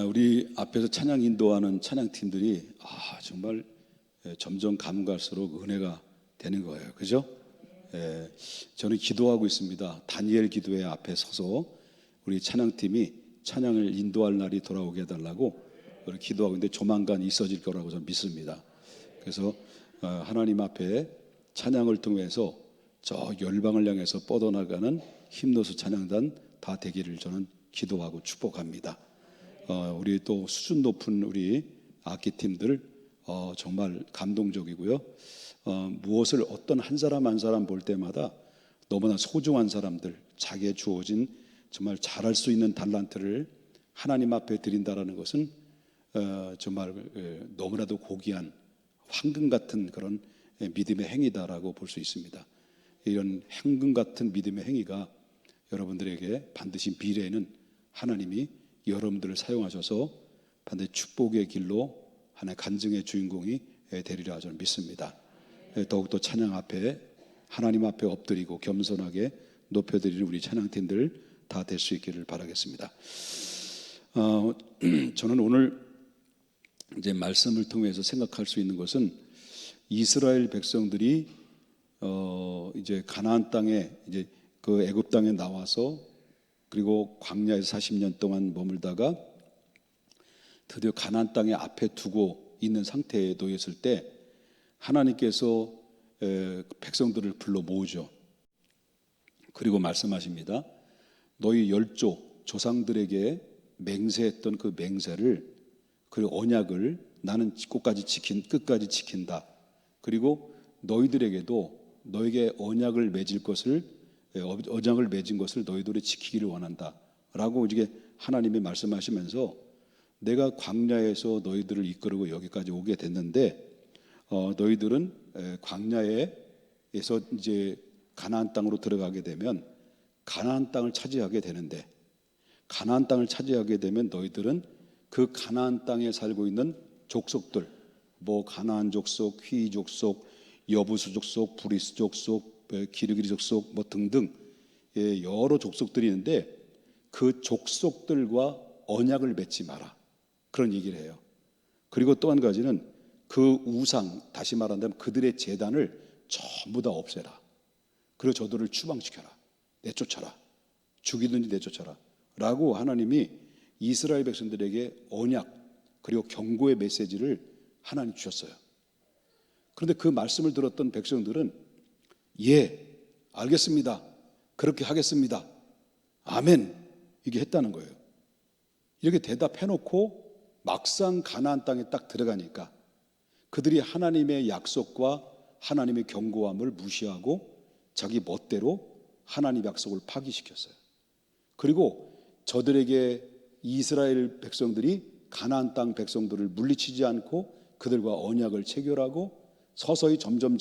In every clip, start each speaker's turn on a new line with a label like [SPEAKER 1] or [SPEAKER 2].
[SPEAKER 1] 우리 앞에서 찬양 인도하는 찬양팀들이 정말 점점 가면 갈수록 은혜가 되는 거예요. 그죠? 저는 기도하고 있습니다. 다니엘 기도회 앞에 서서 우리 찬양팀이 찬양을 인도할 날이 돌아오게 해달라고 기도하고 있는데 조만간 있어질 거라고 저는 믿습니다. 그래서 하나님 앞에 찬양을 통해서 저 열방을 향해서 뻗어나가는 힘노수 찬양단 다 되기를 저는 기도하고 축복합니다. 우리 또 수준 높은 우리 악기팀들 정말 감동적이고요. 무엇을 어떤 한 사람 한 사람 볼 때마다 너무나 소중한 사람들, 자기의 주어진 정말 잘할 수 있는 달란트를 하나님 앞에 드린다라는 것은 정말 너무나도 고귀한 황금 같은 그런 믿음의 행위다라고 볼 수 있습니다. 이런 황금 같은 믿음의 행위가 여러분들에게 반드시 미래에는 하나님이 여러분들을 사용하셔서 반드시 축복의 길로 하나의 간증의 주인공이 되리라 저는 믿습니다. 더욱더 찬양 앞에 하나님 앞에 엎드리고 겸손하게 높여드리는 우리 찬양팀들 다 될 수 있기를 바라겠습니다. 저는 오늘 이제 말씀을 통해서 생각할 수 있는 것은 이스라엘 백성들이 이제 가나안 땅에 이제 그 애굽 땅에 나와서 그리고 광야에서 40년 동안 머물다가 드디어 가나안 땅에 앞에 두고 있는 상태에 놓였을 때 하나님께서 백성들을 불러 모으죠. 그리고 말씀하십니다. 너희 열조 조상들에게 맹세했던 그 맹세를 그 언약을 나는 끝까지 지킨다. 그리고 너희들에게도 너에게 언약을 맺은 것을 너희들이 지키기를 원한다라고 이게 하나님이 말씀하시면서 내가 광야에서 너희들을 이끌고 여기까지 오게 됐는데 너희들은 광야에서 이제 가나안 땅으로 들어가게 되면 가나안 땅을 차지하게 되는데 가나안 땅을 차지하게 되면 너희들은 그 가나안 땅에 살고 있는 족속들 뭐 가나안 족속, 휘 족속, 여부수 족속, 브리스 족속, 기르기리 족속 뭐 등등 여러 족속들이 있는데 그 족속들과 언약을 맺지 마라 그런 얘기를 해요. 그리고 또 한 가지는 그 우상 다시 말한다면 그들의 제단을 전부 다 없애라. 그리고 저들을 추방시켜라. 내쫓아라. 죽이든지 내쫓아라 라고 하나님이 이스라엘 백성들에게 언약 그리고 경고의 메시지를 하나님 주셨어요. 그런데 그 말씀을 들었던 백성들은 예, 알겠습니다. 그렇게 하겠습니다. 아멘. 이게 했다는 거예요. 이렇게 대답해놓고 막상 가나안 땅에 딱 들어가니까 그들이 하나님의 약속과 하나님의 경고함을 무시하고 자기 멋대로 하나님의 약속을 파기시켰어요. 그리고 저들에게 이스라엘 백성들이 가나안 땅 백성들을 물리치지 않고 그들과 언약을 체결하고 서서히 점점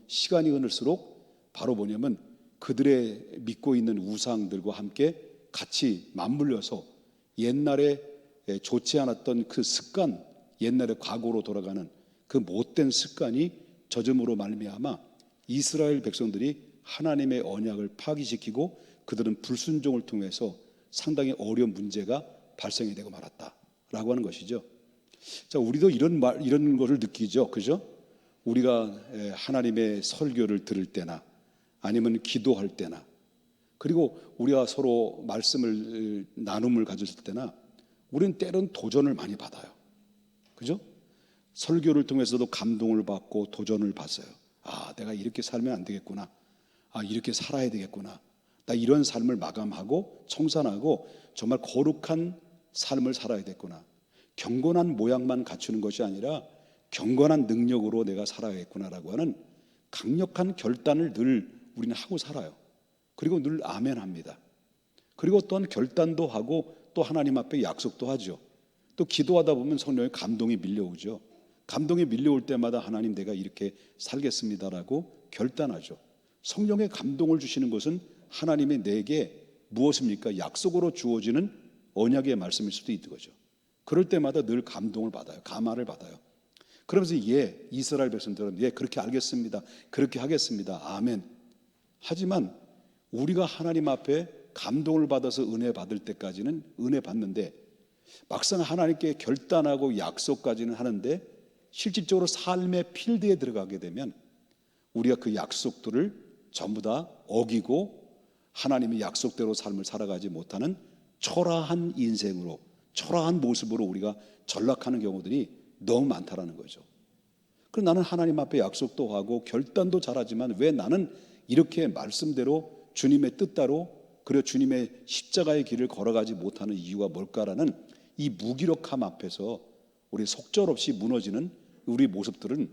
[SPEAKER 1] 시간이 흐를수록 바로 뭐냐면 그들의 믿고 있는 우상들과 함께 같이 맞물려서 옛날에 좋지 않았던 그 습관, 옛날의 과거로 돌아가는 그 못된 습관이 젖음으로 말미암아 이스라엘 백성들이 하나님의 언약을 파기시키고 그들은 불순종을 통해서 상당히 어려운 문제가 발생이 되고 말았다라고 하는 것이죠. 자, 우리도 이런 거를 느끼죠, 그죠? 우리가 하나님의 설교를 들을 때나 아니면 기도할 때나 그리고 우리가 서로 말씀을 나눔을 가졌을 때나 우리는 때론 도전을 많이 받아요. 그죠? 설교를 통해서도 감동을 받고 도전을 받아요. 내가 이렇게 살면 안 되겠구나. 이렇게 살아야 되겠구나. 나 이런 삶을 마감하고 청산하고 정말 거룩한 삶을 살아야 되겠구나. 경건한 모양만 갖추는 것이 아니라 경건한 능력으로 내가 살아야겠구나라고 하는 강력한 결단을 늘 우리는 하고 살아요. 그리고 늘 아멘합니다. 그리고 또한 결단도 하고 또 하나님 앞에 약속도 하죠. 또 기도하다 보면 성령의 감동이 밀려오죠. 감동이 밀려올 때마다 하나님 내가 이렇게 살겠습니다라고 결단하죠. 성령의 감동을 주시는 것은 하나님이 내게 무엇입니까? 약속으로 주어지는 언약의 말씀일 수도 있는 거죠. 그럴 때마다 늘 감동을 받아요. 감화를 받아요. 그러면서 이스라엘 백성들은 그렇게 알겠습니다. 그렇게 하겠습니다. 아멘. 하지만 우리가 하나님 앞에 감동을 받아서 은혜 받을 때까지는 은혜 받는데 막상 하나님께 결단하고 약속까지는 하는데 실질적으로 삶의 필드에 들어가게 되면 우리가 그 약속들을 전부 다 어기고 하나님의 약속대로 삶을 살아가지 못하는 초라한 인생으로, 초라한 모습으로 우리가 전락하는 경우들이 너무 많다라는 거죠. 그럼 나는 하나님 앞에 약속도 하고 결단도 잘하지만 왜 나는 이렇게 말씀대로 주님의 뜻대로 그리고 주님의 십자가의 길을 걸어가지 못하는 이유가 뭘까라는 이 무기력함 앞에서 우리 속절없이 무너지는 우리 모습들은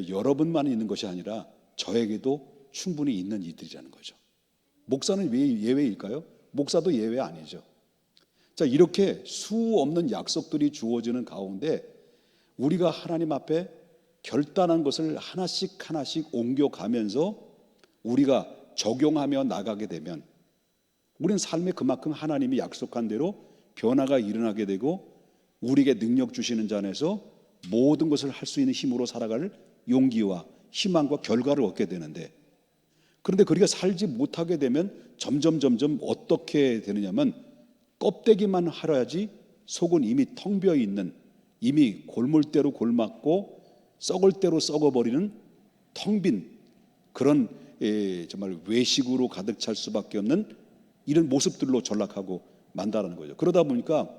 [SPEAKER 1] 여러분만 있는 것이 아니라 저에게도 충분히 있는 일들이라는 거죠. 목사는 왜 예외일까요? 목사도 예외 아니죠. 자, 이렇게 수 없는 약속들이 주어지는 가운데 우리가 하나님 앞에 결단한 것을 하나씩 하나씩 옮겨가면서 우리가 적용하며 나가게 되면 우리는 삶에 그만큼 하나님이 약속한 대로 변화가 일어나게 되고 우리에게 능력 주시는 자 안에서 모든 것을 할 수 있는 힘으로 살아갈 용기와 희망과 결과를 얻게 되는데, 그런데 그렇게 살지 못하게 되면 점점 어떻게 되느냐면 껍데기만 하려야지 속은 이미 텅 비어 있는, 이미 골물 대로 골맞고 썩을 대로 썩어버리는 텅 빈 그런 정말 외식으로 가득 찰 수밖에 없는 이런 모습들로 전락하고 만다라는 거죠. 그러다 보니까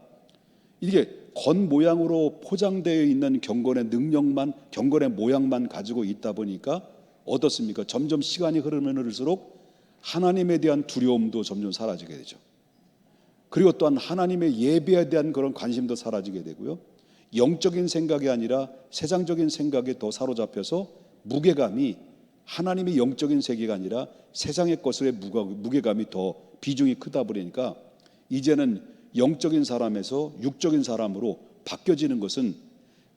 [SPEAKER 1] 이게 겉모양으로 포장되어 있는 경건의 능력만, 경건의 모양만 가지고 있다 보니까 어떻습니까? 점점 시간이 흐르면 흐를수록 하나님에 대한 두려움도 점점 사라지게 되죠. 그리고 또한 하나님의 예배에 대한 그런 관심도 사라지게 되고요. 영적인 생각이 아니라 세상적인 생각에 더 사로잡혀서 무게감이 하나님의 영적인 세계가 아니라 세상의 것의 무게감이 더 비중이 크다 보니까 이제는 영적인 사람에서 육적인 사람으로 바뀌어지는 것은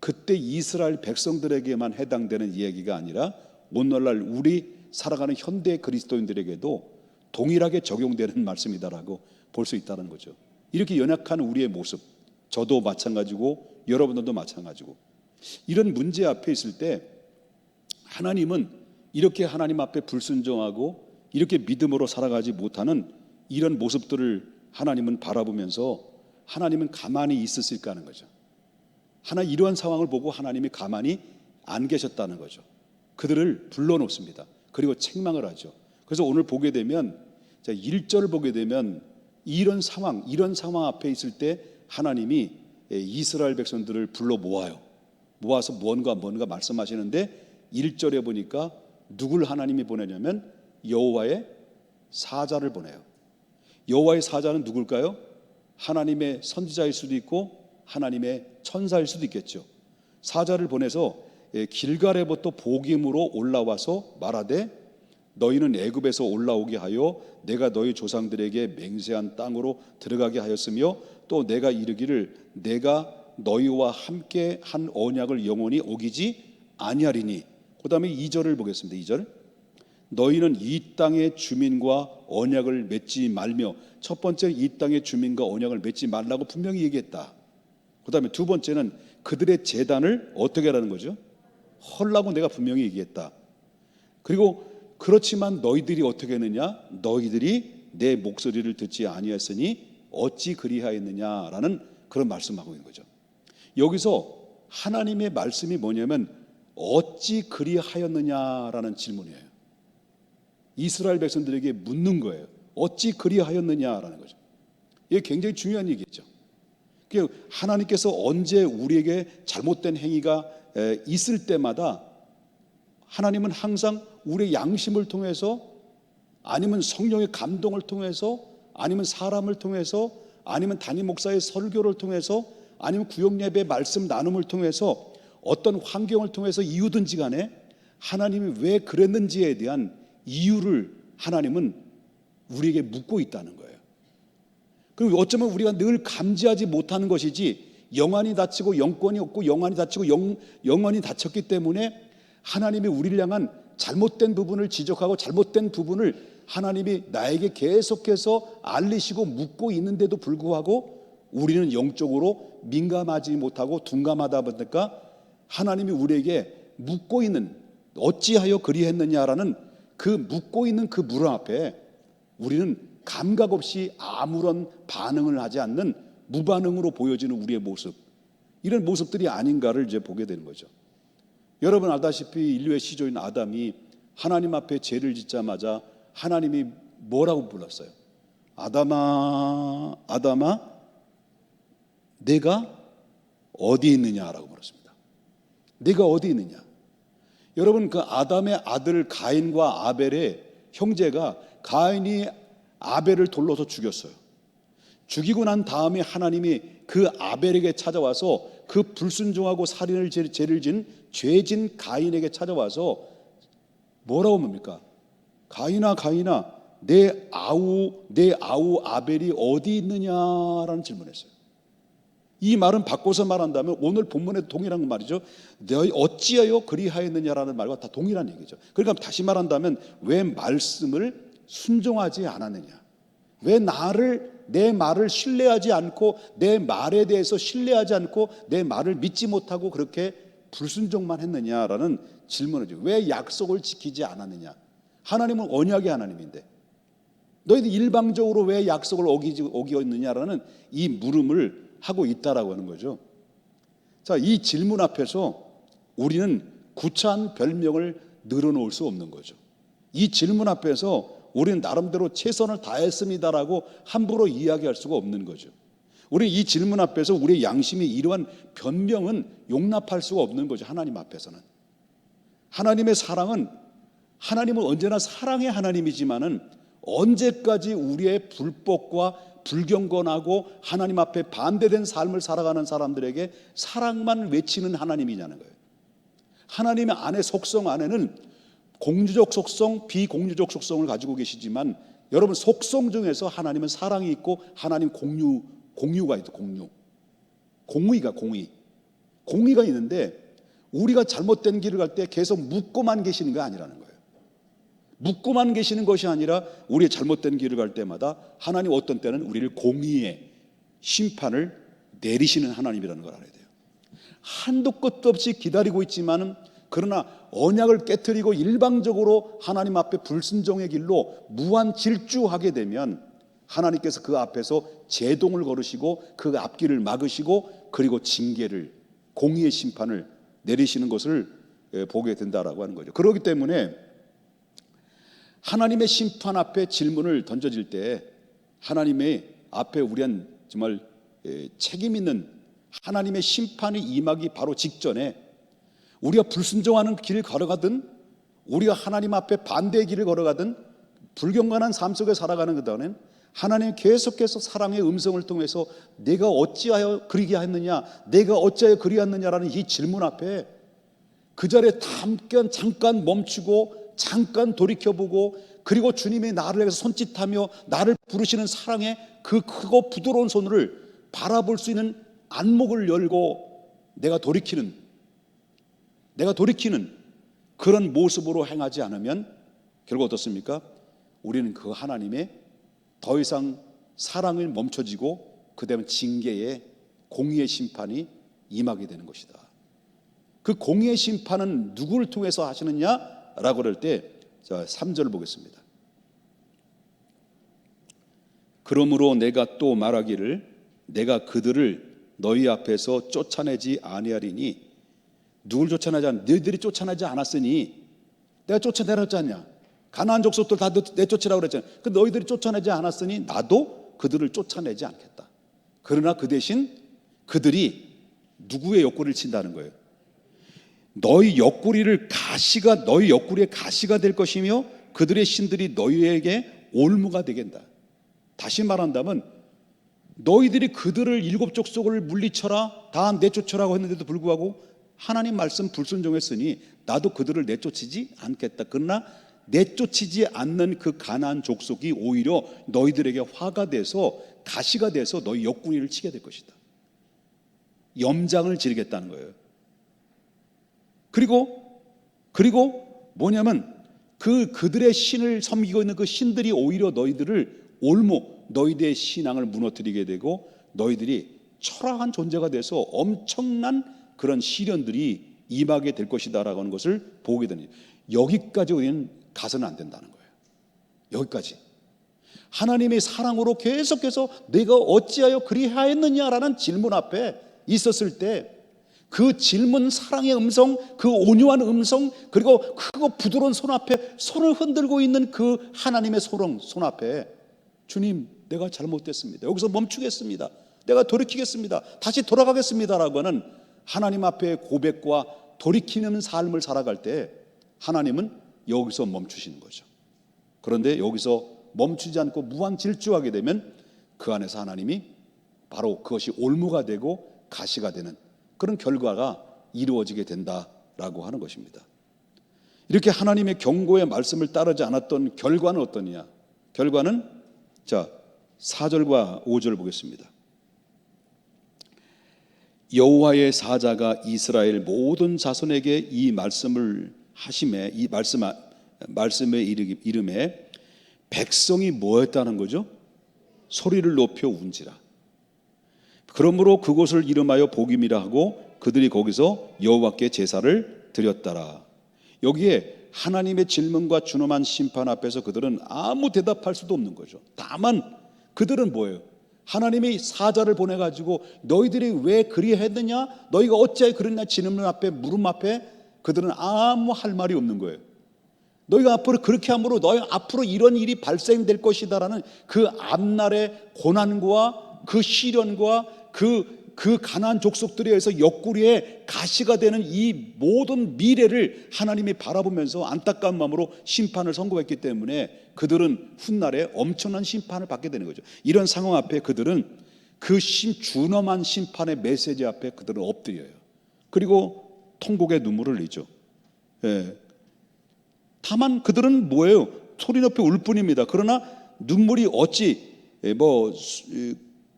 [SPEAKER 1] 그때 이스라엘 백성들에게만 해당되는 이야기가 아니라 오늘날 우리 살아가는 현대 그리스도인들에게도 동일하게 적용되는 말씀이다라고 볼 수 있다는 거죠. 이렇게 연약한 우리의 모습, 저도 마찬가지고 여러분들도 마찬가지고, 이런 문제 앞에 있을 때 하나님은 이렇게 하나님 앞에 불순종하고 이렇게 믿음으로 살아가지 못하는 이런 모습들을 하나님은 바라보면서 하나님은 가만히 있었을까 하는 거죠. 이러한 상황을 보고 하나님이 가만히 안 계셨다는 거죠. 그들을 불러놓습니다. 그리고 책망을 하죠. 그래서 오늘 보게 되면 1절을 보게 되면 이런 상황 앞에 있을 때 하나님이 이스라엘 백성들을 불러 모아서 뭔가 말씀하시는데 1절에 보니까 누굴 하나님이 보내냐면 여호와의 사자를 보내요. 여호와의 사자는 누굴까요? 하나님의 선지자일 수도 있고 하나님의 천사일 수도 있겠죠. 사자를 보내서 길갈에부터 복임으로 올라와서 말하되 너희는 애굽에서 올라오게 하여 내가 너희 조상들에게 맹세한 땅으로 들어가게 하였으며 또 내가 이르기를 내가 너희와 함께 한 언약을 영원히 어기지 아니하리니. 그 다음에 2절을 보겠습니다. 2절, 너희는 이 땅의 주민과 언약을 맺지 말며, 첫 번째 이 땅의 주민과 언약을 맺지 말라고 분명히 얘기했다. 그 다음에 두 번째는 그들의 제단을 어떻게 하라는 거죠? 헐라고 내가 분명히 얘기했다. 그리고 그렇지만 너희들이 어떻게 했느냐? 너희들이 내 목소리를 듣지 아니하였으니 어찌 그리하였느냐라는 그런 말씀하고 있는 거죠. 여기서 하나님의 말씀이 뭐냐면 어찌 그리하였느냐라는 질문이에요. 이스라엘 백성들에게 묻는 거예요. 어찌 그리하였느냐라는 거죠. 이게 굉장히 중요한 얘기죠. 하나님께서 언제 우리에게 잘못된 행위가 있을 때마다 하나님은 항상 우리의 양심을 통해서, 아니면 성령의 감동을 통해서, 아니면 사람을 통해서, 아니면 담임 목사의 설교를 통해서, 아니면 구역예배 말씀 나눔을 통해서, 어떤 환경을 통해서 이유든지 간에 하나님이 왜 그랬는지에 대한 이유를 하나님은 우리에게 묻고 있다는 거예요. 그리고 어쩌면 우리가 늘 감지하지 못하는 것이지, 영안이 닫히고 영권이 없고 영안이 닫히고 영원이 닫혔기 때문에 하나님이 우리를 향한 잘못된 부분을 지적하고 잘못된 부분을 하나님이 나에게 계속해서 알리시고 묻고 있는데도 불구하고 우리는 영적으로 민감하지 못하고 둔감하다 보니까 하나님이 우리에게 묻고 있는, 어찌하여 그리했느냐라는 그 묻고 있는 그 물음 앞에 우리는 감각 없이 아무런 반응을 하지 않는 무반응으로 보여지는 우리의 모습, 이런 모습들이 아닌가를 이제 보게 되는 거죠. 여러분 알다시피 인류의 시조인 아담이 하나님 앞에 죄를 짓자마자 하나님이 뭐라고 불렀어요? 아담아, 아담아, 내가 어디 있느냐라고 물었습니다. 네가 어디 있느냐? 여러분, 그 아담의 아들 가인과 아벨의 형제가, 가인이 아벨을 돌로서 죽였어요. 죽이고 난 다음에 하나님이 그 아벨에게 찾아와서 그 불순종하고 살인을 죄를 진 죄진 가인에게 찾아와서 뭐라고 뭡니까? 가인아, 가인아, 내 아우 아벨이 어디 있느냐라는 질문했어요. 이 말은 바꿔서 말한다면 오늘 본문에 동일한 말이죠. 너희 어찌하여 그리하였느냐라는 말과 다 동일한 얘기죠. 그러니까 다시 말한다면 왜 말씀을 순종하지 않았느냐? 왜 내 말을 신뢰하지 않고, 내 말에 대해서 신뢰하지 않고 내 말을 믿지 못하고 그렇게 불순종만 했느냐라는 질문이죠. 왜 약속을 지키지 않았느냐? 하나님은 언약의 하나님인데 너희들 일방적으로 왜 약속을 어기었느냐라는 이 물음을 하고 있다라고 하는 거죠. 자, 이 질문 앞에서 우리는 구차한 별명을 늘어놓을 수 없는 거죠. 이 질문 앞에서 우리는 나름대로 최선을 다했습니다라고 함부로 이야기할 수가 없는 거죠. 우리 이 질문 앞에서 우리의 양심이 이러한 변명은 용납할 수가 없는 거죠. 하나님 앞에서는. 하나님의 사랑은, 하나님은 언제나 사랑의 하나님이지만은 언제까지 우리의 불법과 불경건하고 하나님 앞에 반대된 삶을 살아가는 사람들에게 사랑만 외치는 하나님이냐는 거예요. 하나님의 안에 속성 안에는 공유적 속성, 비공유적 속성을 가지고 계시지만 여러분, 속성 중에서 하나님은 사랑이 있고 하나님 공유가 있고, 공의가 있는데 우리가 잘못된 길을 갈 때 계속 묻고만 계시는 게 아니라는 거예요. 묻고만 계시는 것이 아니라 우리의 잘못된 길을 갈 때마다 하나님 어떤 때는 우리를 공의의 심판을 내리시는 하나님이라는 걸 알아야 돼요. 한도 끝도 없이 기다리고 있지만은, 그러나 언약을 깨트리고 일방적으로 하나님 앞에 불순종의 길로 무한 질주하게 되면 하나님께서 그 앞에서 제동을 걸으시고 그 앞길을 막으시고 그리고 징계를, 공의의 심판을 내리시는 것을 보게 된다라고 하는 거죠. 그렇기 때문에 하나님의 심판 앞에 질문을 던져질 때 하나님의 앞에 우리한 정말 책임 있는 하나님의 심판이 임하기 바로 직전에 우리가 불순종하는 길을 걸어가든 우리가 하나님 앞에 반대의 길을 걸어가든 불경건한 삶 속에 살아가는 그동안은 하나님 계속해서 사랑의 음성을 통해서 내가 어찌하여 그리게 했느냐, 내가 어찌하여 그리했느냐라는 이 질문 앞에 그 자리에 잠깐 멈추고 잠깐 돌이켜보고, 그리고 주님이 나를 향해서 손짓하며 나를 부르시는 사랑의 그 크고 부드러운 손을 바라볼 수 있는 안목을 열고 내가 돌이키는 그런 모습으로 행하지 않으면 결국 어떻습니까? 우리는 그 하나님의 더 이상 사랑을 멈춰지고 그다음에 징계의 공의의 심판이 임하게 되는 것이다. 그 공의의 심판은 누구를 통해서 하시느냐라고 그럴 때, 자, 3절 보겠습니다. 그러므로 내가 또 말하기를 내가 그들을 너희 앞에서 쫓아내지 아니하리니, 누굴 쫓아내지 않? 너희들이 쫓아내지 않았으니 내가 쫓아내렸지 않냐? 가나안 족속들 다 내쫓으라고 그랬잖아. 그 너희들이 쫓아내지 않았으니 나도 그들을 쫓아내지 않겠다. 그러나 그 대신 그들이 누구의 옆구리를 친다는 거예요? 너희 옆구리의 가시가 될 것이며 그들의 신들이 너희에게 올무가 되겠다. 다시 말한다면 너희들이 그들을 일곱 족속을 물리쳐라, 다 내쫓으라고 했는데도 불구하고 하나님 말씀 불순종했으니 나도 그들을 내쫓지 않겠다. 그러나 내쫓지 않는 그 가나안 족속이 오히려 너희들에게 화가 돼서 가시가 돼서 너희 옆구리를 치게 될 것이다. 염장을 지르겠다는 거예요. 그리고 뭐냐면 그들의 신을 섬기고 있는 그 신들이 오히려 너희들을 너희들의 신앙을 무너뜨리게 되고 너희들이 초라한 존재가 돼서 엄청난 그런 시련들이 임하게 될 것이다라고 하는 것을 보게 되는, 여기까지 우리는 가서는 안 된다는 거예요. 여기까지. 하나님의 사랑으로 계속해서 내가 어찌하여 그리하였느냐라는 질문 앞에 있었을 때 그 질문, 사랑의 음성, 그 온유한 음성, 그리고 크고 부드러운 손 앞에 손을 흔들고 있는 그 하나님의 손 앞에 주님, 내가 잘못됐습니다. 여기서 멈추겠습니다. 내가 돌이키겠습니다. 다시 돌아가겠습니다라고 하는 하나님 앞에 고백과 돌이키는 삶을 살아갈 때 하나님은 여기서 멈추시는 거죠. 그런데 여기서 멈추지 않고 무한 질주하게 되면 그 안에서 하나님이 바로 그것이 올무가 되고 가시가 되는 그런 결과가 이루어지게 된다라고 하는 것입니다. 이렇게 하나님의 경고의 말씀을 따르지 않았던 결과는 어떠냐? 결과는 자 4절과 5절 보겠습니다. 여호와의 사자가 이스라엘 모든 자손에게 이 말씀을 하심에 이 말씀의 이름에 백성이 뭐했다는 거죠? 소리를 높여 운지라. 그러므로 그곳을 이름하여 복임이라 하고 그들이 거기서 여호와께 제사를 드렸더라. 여기에 하나님의 질문과 준엄한 심판 앞에서 그들은 아무 대답할 수도 없는 거죠. 다만 그들은 뭐예요? 하나님이 사자를 보내가지고 너희들이 왜 그리했느냐, 너희가 어찌하여 그랬냐 질문 앞에, 물음 앞에 그들은 아무 할 말이 없는 거예요. 너희가 앞으로 그렇게 함으로 너희 앞으로 이런 일이 발생될 것이다라는 그 앞날의 고난과 그 시련과 그 가나안 족속들에 의해서 옆구리에 가시가 되는 이 모든 미래를 하나님이 바라보면서 안타까운 마음으로 심판을 선고했기 때문에 그들은 훗날에 엄청난 심판을 받게 되는 거죠. 이런 상황 앞에 그들은 그 준엄한 심판의 메시지 앞에 그들은 엎드려요. 그리고 통곡의 눈물을 흘리죠. 다만 그들은 뭐예요? 소리 높여 울 뿐입니다. 그러나 눈물이 어찌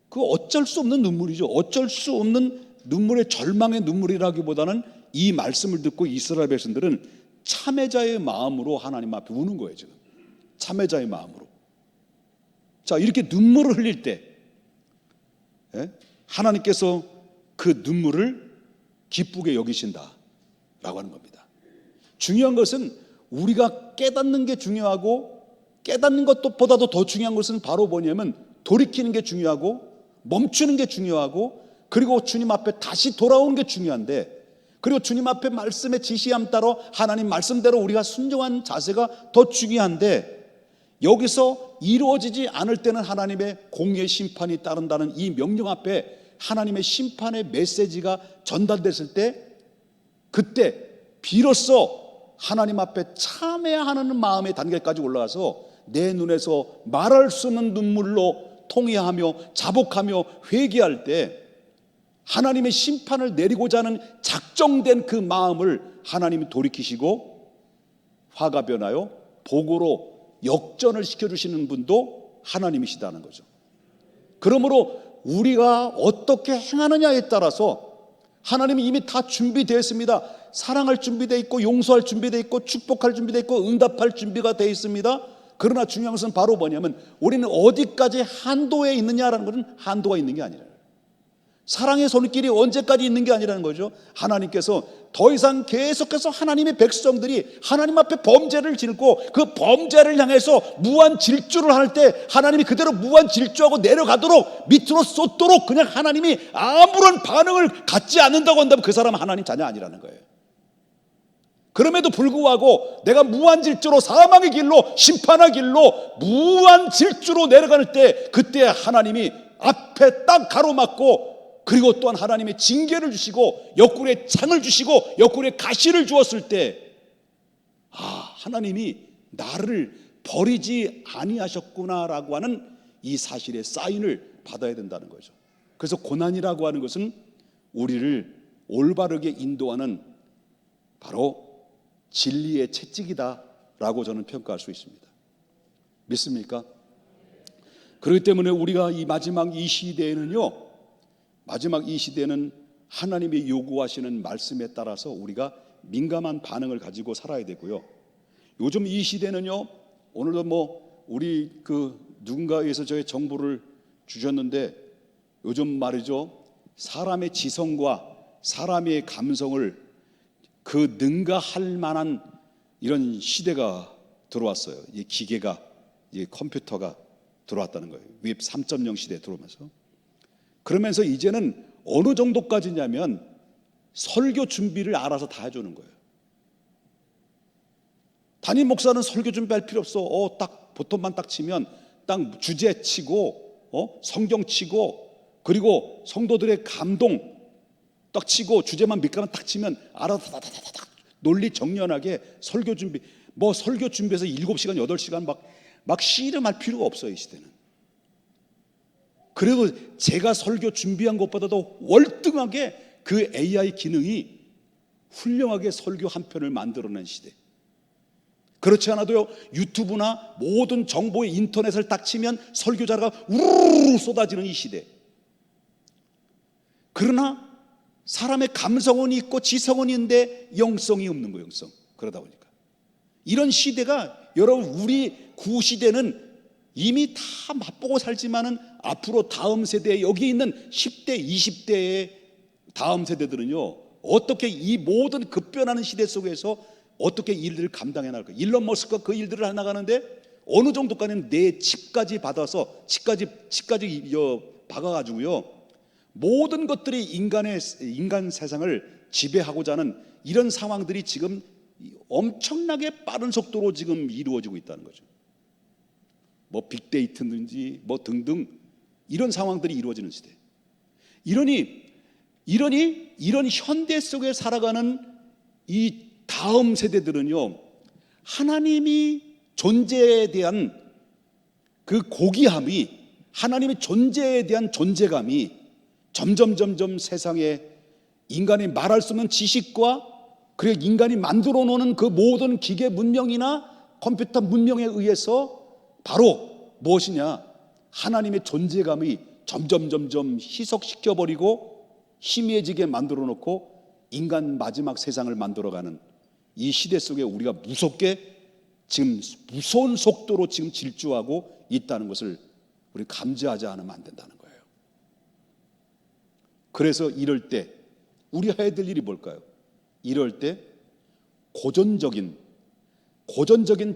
[SPEAKER 1] 그 어쩔 수 없는 눈물이죠. 어쩔 수 없는 눈물의 절망의 눈물이라기보다는 이 말씀을 듣고 이스라엘 백성들은 참회자의 마음으로 하나님 앞에 우는 거예요. 지금 참회자의 마음으로. 자, 이렇게 눈물을 흘릴 때 하나님께서 그 눈물을 기쁘게 여기신다라고 하는 겁니다. 중요한 것은 우리가 깨닫는 게 중요하고, 깨닫는 것보다도 더 중요한 것은 바로 뭐냐면 돌이키는 게 중요하고, 멈추는 게 중요하고, 그리고 주님 앞에 다시 돌아오는 게 중요한데, 그리고 주님 앞에 말씀의 지시함 따라 하나님 말씀대로 우리가 순종하는 자세가 더 중요한데, 여기서 이루어지지 않을 때는 하나님의 공의의 심판이 따른다는 이 명령 앞에 하나님의 심판의 메시지가 전달됐을 때, 그때 비로소 하나님 앞에 참회하는 마음의 단계까지 올라가서 내 눈에서 말할 수 없는 눈물로 통회하며 자복하며 회개할 때 하나님의 심판을 내리고자 하는 작정된 그 마음을 하나님이 돌이키시고 화가 변하여 복으로 역전을 시켜주시는 분도 하나님이시다는 거죠. 그러므로 우리가 어떻게 행하느냐에 따라서 하나님이 이미 다 준비되어 있습니다. 사랑할 준비되어 있고, 용서할 준비되어 있고, 축복할 준비되어 있고, 응답할 준비가 되어 있습니다. 그러나 중요한 것은 바로 뭐냐면 우리는 어디까지 한도에 있느냐라는 것은 한도가 있는 게 아니라, 사랑의 손길이 언제까지 있는 게 아니라는 거죠. 하나님께서 더 이상 계속해서 하나님의 백성들이 하나님 앞에 범죄를 짓고 그 범죄를 향해서 무한 질주를 할 때 하나님이 그대로 무한 질주하고 내려가도록 밑으로 쏟도록 그냥 하나님이 아무런 반응을 갖지 않는다고 한다면 그 사람은 하나님 자녀 아니라는 거예요. 그럼에도 불구하고 내가 무한 질주로 사망의 길로, 심판의 길로 무한 질주로 내려갈 때, 그때 하나님이 앞에 딱 가로막고, 그리고 또한 하나님의 징계를 주시고 옆구리에 창을 주시고 옆구리에 가시를 주었을 때, 하나님이 나를 버리지 아니하셨구나라고 하는 이 사실의 사인을 받아야 된다는 거죠. 그래서 고난이라고 하는 것은 우리를 올바르게 인도하는 바로 진리의 채찍이다라고 저는 평가할 수 있습니다. 믿습니까? 그렇기 때문에 우리가 이 마지막 이 시대에는요, 마지막 이 시대는 하나님이 요구하시는 말씀에 따라서 우리가 민감한 반응을 가지고 살아야 되고요. 요즘 이 시대는요, 오늘도 우리 누군가에서 저의 정보를 주셨는데, 요즘 말이죠, 사람의 지성과 사람의 감성을 능가할 만한 이런 시대가 들어왔어요. 이 기계가, 이 컴퓨터가. 들어왔다는 거예요. 웹 3.0 시대에 들어오면서. 그러면서 이제는 어느 정도까지냐면 설교 준비를 알아서 다 해주는 거예요. 담임 목사는 설교 준비할 필요 없어. 딱 보통만 딱 치면 딱 주제 치고 성경 치고 그리고 성도들의 감동 딱 치고 주제만 몇 가만 딱 치면 알아서 다다다다다 논리 정연하게 설교 준비. 뭐 설교 준비해서 7시간 8시간 막 씨름할 필요가 없어요, 이 시대는. 그래도 제가 설교 준비한 것보다도 월등하게 그 AI 기능이 훌륭하게 설교 한 편을 만들어낸 시대. 그렇지 않아도요, 유튜브나 모든 정보의 인터넷을 딱 치면 설교자가 우르르 쏟아지는 이 시대. 그러나 사람의 감성은 있고 지성은 있는데 영성이 없는 거예요, 영성. 그러다 보니까 이런 시대가, 여러분, 우리 구시대는 이미 다 맛보고 살지만은 앞으로 다음 세대, 여기 있는 10대, 20대의 다음 세대들은요, 어떻게 이 모든 급변하는 시대 속에서 어떻게 일들을 감당해 나갈까? 일론 머스크가 그 일들을 해 나가는데 어느 정도까지는 내 칩까지 받아서 칩까지 박아가지고요, 모든 것들이 인간 세상을 지배하고자 하는 이런 상황들이 지금 엄청나게 빠른 속도로 지금 이루어지고 있다는 거죠. 뭐 빅데이터든지 뭐 등등 이런 상황들이 이루어지는 시대. 이런 현대 속에 살아가는 이 다음 세대들은요, 하나님이 존재에 대한 그 고귀함이, 하나님의 존재에 대한 존재감이 점점 세상에 인간이 말할 수 없는 지식과 그리고 인간이 만들어 놓는 그 모든 기계 문명이나 컴퓨터 문명에 의해서 바로 무엇이냐, 하나님의 존재감이 점점 희석시켜버리고 희미해지게 만들어 놓고 인간 마지막 세상을 만들어가는 이 시대 속에 우리가 무섭게 지금 무서운 속도로 지금 질주하고 있다는 것을 우리 감지하지 않으면 안 된다는 거예요. 그래서 이럴 때 우리 해야 될 일이 뭘까요? 이럴 때 고전적인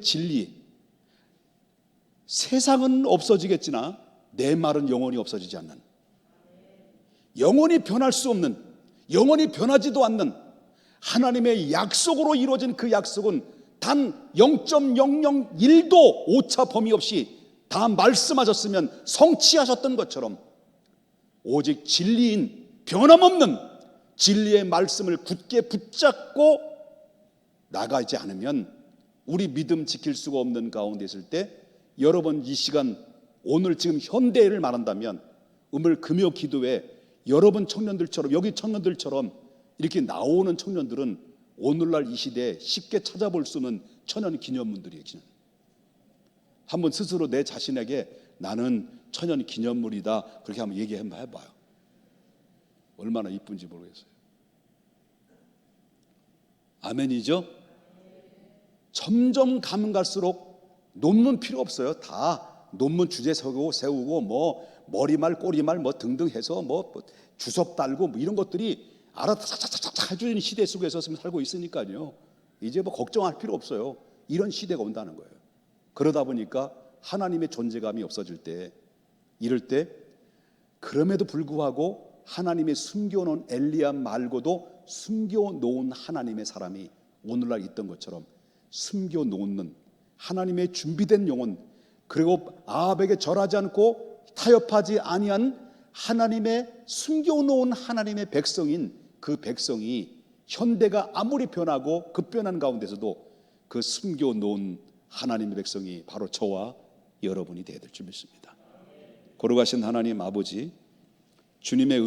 [SPEAKER 1] 진리, 세상은 없어지겠으나 내 말은 영원히 없어지지 않는, 영원히 변할 수 없는, 영원히 변하지도 않는 하나님의 약속으로 이루어진 그 약속은 단 0.001도 오차 범위 없이 다 말씀하셨으면 성취하셨던 것처럼 오직 진리인 변함없는 진리의 말씀을 굳게 붙잡고 나가지 않으면 우리 믿음 지킬 수가 없는 가운데 있을 때, 여러분 이 시간 오늘 지금 현대를 말한다면 오늘 금요 기도에 여러분 청년들처럼, 여기 청년들처럼 이렇게 나오는 청년들은 오늘날 이 시대에 쉽게 찾아볼 수 없는 천연 기념물들이에요. 한번 스스로 내 자신에게 나는 천연 기념물이다 그렇게 한번 얘기 한번 해봐요. 얼마나 이쁜지 모르겠어요. 아멘이죠? 점점 가면 갈수록 논문 필요 없어요. 다 논문 주제 세우고 뭐 머리말 꼬리말 뭐 등등 해서 뭐 주석 달고 뭐 이런 것들이 알아서 착착착착 해주는 시대 속에서 살고 있으니까요, 이제 뭐 걱정할 필요 없어요. 이런 시대가 온다는 거예요. 그러다 보니까 하나님의 존재감이 없어질 때, 이럴 때 그럼에도 불구하고 하나님의 숨겨놓은 엘리야 말고도 숨겨놓은 하나님의 사람이 오늘날 있던 것처럼 숨겨놓는 하나님의 준비된 영혼, 그리고 아합에게 절하지 않고 타협하지 아니한 하나님의 숨겨놓은 하나님의 백성인 그 백성이 현대가 아무리 변하고 급변한 가운데서도 그 숨겨놓은 하나님의 백성이 바로 저와 여러분이 되어야 될 줄 믿습니다. 거룩하신 하나님 아버지, 주님의